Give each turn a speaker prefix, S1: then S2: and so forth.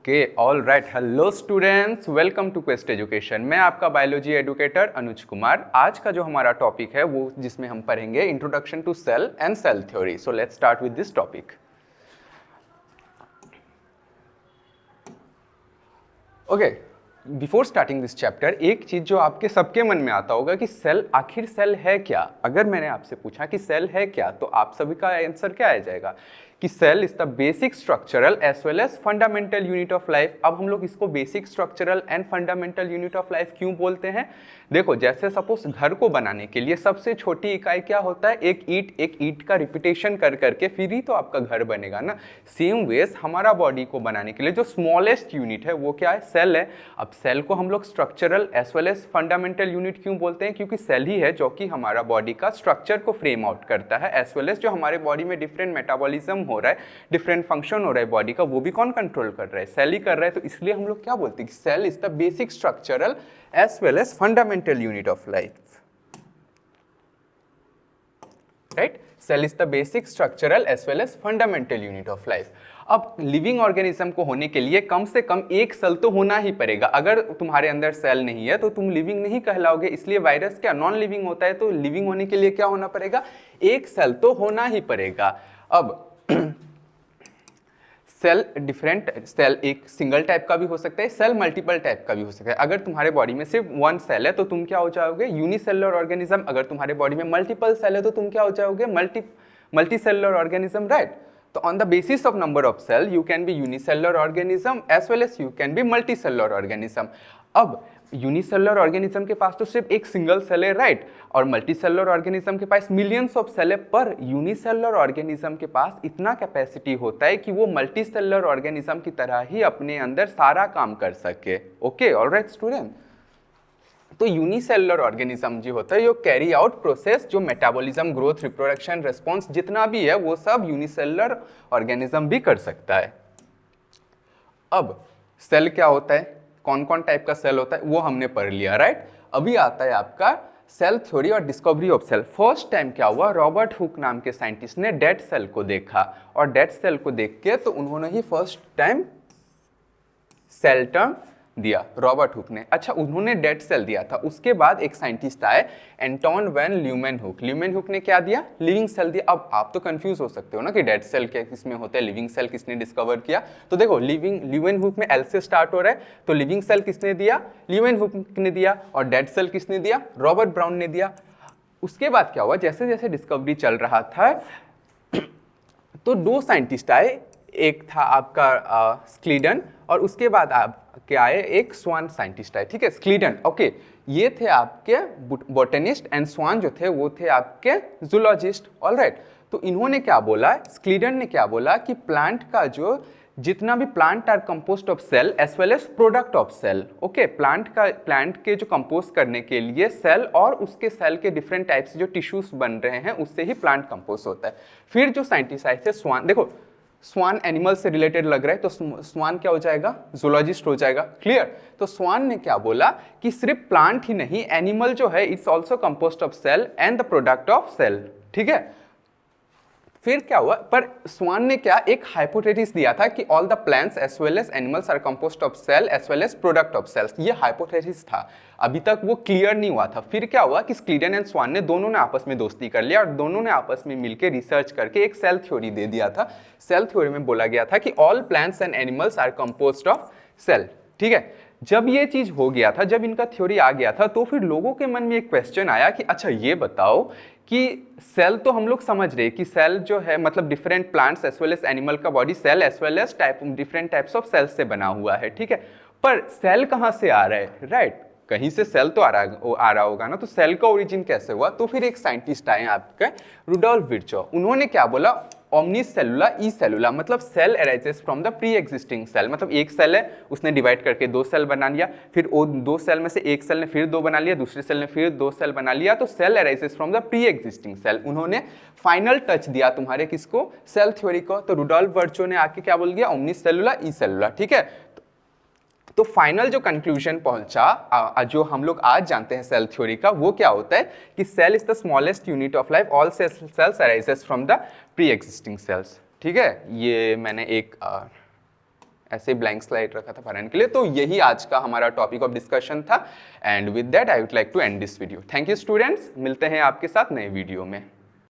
S1: Okay all right hello students, welcome to quest education. मैं आपका biology educator Anuj Kumar. आज का जो हमारा टॉपिक है वो जिसमें हम पढ़ेंगे introduction to cell and cell theory. So let's start with this topic. Okay, before starting this chapter एक चीज जो आपके सबके मन में आता होगा कि सेल, आखिर सेल है क्या। अगर मैंने आपसे पूछा कि सेल है क्या तो आप सभी का आंसर क्या आ जाएगा कि cell is the basic structural as well as fundamental unit of life. अब हम लोग इसको basic structural and fundamental unit of life क्यों बोलते हैं? देखो, जैसे सपोज घर को बनाने के लिए सबसे छोटी इकाई क्या होता है? एक ईंट का रिपीटेशन कर करके फिर ही तो आपका घर बनेगा ना। सेम वेज हमारा बॉडी को बनाने के लिए जो स्मॉलेस्ट यूनिट है वो क्या है? सेल है। अब सेल को हम लोग structural as well as fundamental unit क्यों बोलते हैं? क्योंकि सेल ही है जो कि हमारा बॉडी का स्ट्रक्चर को फ्रेम आउट करता है, एज वेल एज जो हमारे बॉडी में डिफरेंट मेटाबॉलिज्म हो रहा है, डिफरेंट फंक्शन हो रहा है बॉडी का, वो भी कौन कंट्रोल कर रहा है? सेल ही कर रहा है। तो इसलिए हम लोग क्या बोलते हैं कि cell is the basic structural as well as fundamental unit of life, right? Cell is the basic structural as well as fundamental unit of life. अब लिविंग ऑर्गेनिज्म को होने के लिए कम से कम एक सेल तो होना ही पड़ेगा। अगर तुम्हारे अंदर सेल नहीं है तो तुम लिविंग नहीं कहलाओगे। इसलिए वायरस क्या नॉन लिविंग होता है, तो लिविंग होने के लिए क्या होना पड़ेगा? एक सेल तो होना ही पड़ेगा। अब सेल डिफरेंट, सेल एक सिंगल टाइप का भी हो सकता है, सेल मल्टीपल टाइप का भी हो सकता है। अगर तुम्हारे बॉडी में सिर्फ वन सेल है तो तुम क्या हो जाओगे? Unicellular organism. अगर तुम्हारे बॉडी में मल्टीपल सेल है तो तुम क्या हो जाओगे? Multicellular organism, right? तो on the basis of number of cell you can be unicellular organism as well as you can be multicellular organism। अब यूनिसेलुलर ऑर्गेनिज्म के पास तो सिर्फ एक सिंगल सेल है, राइट? और मल्टीसेलुलर ऑर्गेनिज्म के पास मिलियंस ऑफ सेल है, पर यूनिसेलुलर ऑर्गेनिज्म के पास इतना कैपेसिटी होता है कि वो मल्टीसेलुलर ऑर्गेनिज्म की तरह ही अपने अंदर सारा काम कर सके। ओके ऑलराइट स्टूडेंट, तो यूनिसेलुलर ऑर्गेनिज्म जो होता है ये कैरी आउट प्रोसेस, जो मेटाबॉलिज्म, ग्रोथ, रिप्रोडक्शन, रिस्पॉन्स जितना भी है वो सब यूनिसेलुलर ऑर्गेनिज्म भी कर सकता है। अब सेल क्या होता है, कौन कौन टाइप का सेल होता है वो हमने पढ़ लिया, राइट? अभी आता है आपका सेल थ्योरी और discovery of cell. First time क्या हुआ, रॉबर्ट हुक नाम के साइंटिस्ट ने डेड सेल को देखा, और डेड सेल को देख के तो उन्होंने ही फर्स्ट टाइम सेल टर्म दिया, रॉबर्ट हुक ने। अच्छा, उन्होंने डेड सेल दिया था। उसके बाद एक साइंटिस्ट आए, एंटोन वैन ल्यूमेनहुक। ल्यूमेनहुक ने क्या दिया? लिविंग सेल दिया। अब आप तो कंफ्यूज हो सकते हो ना कि डेड सेल क्या किसमें होता है, लिविंग सेल किसने डिस्कवर किया? तो देखो, ल्यूमेनहुक में एल से स्टार्ट हो रहा है, तो लिविंग सेल किसने दिया? ल्यूमेनहुक ने दिया। और डेड सेल किसने दिया? रॉबर्ट ब्राउन ने दिया। उसके बाद क्या हुआ, जैसे जैसे डिस्कवरी चल रहा था तो दो साइंटिस्ट आए, एक था आपका स्क्लीडन, और उसके बाद आपके आए एक स्वान साइंटिस्ट आए, ठीक है? स्क्लीडन, ओके, ये थे आपके बोटनिस्ट, एंड स्वान जो थे वो थे आपके जूलॉजिस्ट, ऑलराइट? तो इन्होंने क्या बोला, स्क्लीडन ने क्या बोला कि प्लांट का जो जितना भी plant are composed of cell as well as product of cell. Okay, plant के जो कंपोस्ट करने के लिए सेल और उसके सेल के डिफरेंट टाइप्स जो टिश्यूज बन रहे हैं उससे ही प्लांट कंपोस्ट होता है। फिर जो साइंटिस्ट आए थे स्वान, देखो स्वान एनिमल से रिलेटेड लग रहा है तो स्वान क्या हो जाएगा? जूलॉजिस्ट हो जाएगा, क्लियर? तो स्वान ने क्या बोला कि सिर्फ प्लांट ही नहीं, एनिमल जो है it's also composed of cell and the product of cell, ठीक है? फिर क्या हुआ, पर स्वान ने क्या एक हाइपोथेसिस दिया था कि all the plants as well as animals are composed of cell as well as product of cells. ये हाइपोथेसिस था, अभी तक वो क्लियर नहीं हुआ था। फिर क्या हुआ कि स्क्लीडन एंड स्वान ने दोनों ने आपस में दोस्ती कर लिया और दोनों ने आपस में मिलकर रिसर्च करके एक सेल थ्योरी दे दिया था। सेल थ्योरी में बोला गया था कि all plants and animals are composed of cell, ठीक है? जब ये चीज हो गया था, जब इनका थ्योरी आ गया था, तो फिर लोगों के मन में एक क्वेश्चन आया कि अच्छा ये बताओ कि सेल तो हम लोग समझ रहे कि सेल जो है मतलब different plants as well as animal का body cell as well as different types of cells से बना हुआ है, ठीक है? पर सेल कहाँ से आ रहा है, राइट? कहीं से सेल तो आ रहा होगा ना, तो सेल का ओरिजिन कैसे हुआ? तो फिर एक साइंटिस्ट आए आपके रुडोल्फ विर्चो। उन्होंने क्या बोला, ओमनीसेलुलर ई सेलुलर, मतलब cell arises from the pre existing cell. मतलब एक सेल है, उसने डिवाइड करके दो सेल बना लिया, फिर वो दो सेल में से एक सेल ने फिर दो बना लिया, दूसरे सेल ने फिर दो सेल बना लिया, तो cell arises from the pre existing cell. उन्होंने फाइनल टच दिया तुम्हारे किसको? सेल थ्योरी को। तो रुडोल्फ विर्चो ने आके क्या बोल दिया? ओमनीसेलुलर ई सेलुलर, ठीक है? तो फाइनल जो कंक्लूजन पहुंचा, जो हम लोग आज जानते हैं सेल थ्योरी का, वो क्या होता है कि cell is the smallest unit of life, all cells arises from the pre existing cells, ठीक है? ये मैंने एक ऐसे ब्लैंक स्लाइड रखा था फरहान के लिए। तो यही आज का हमारा टॉपिक ऑफ डिस्कशन था, and with that I would like to end this video. Thank you students, मिलते हैं आपके साथ नए वीडियो में।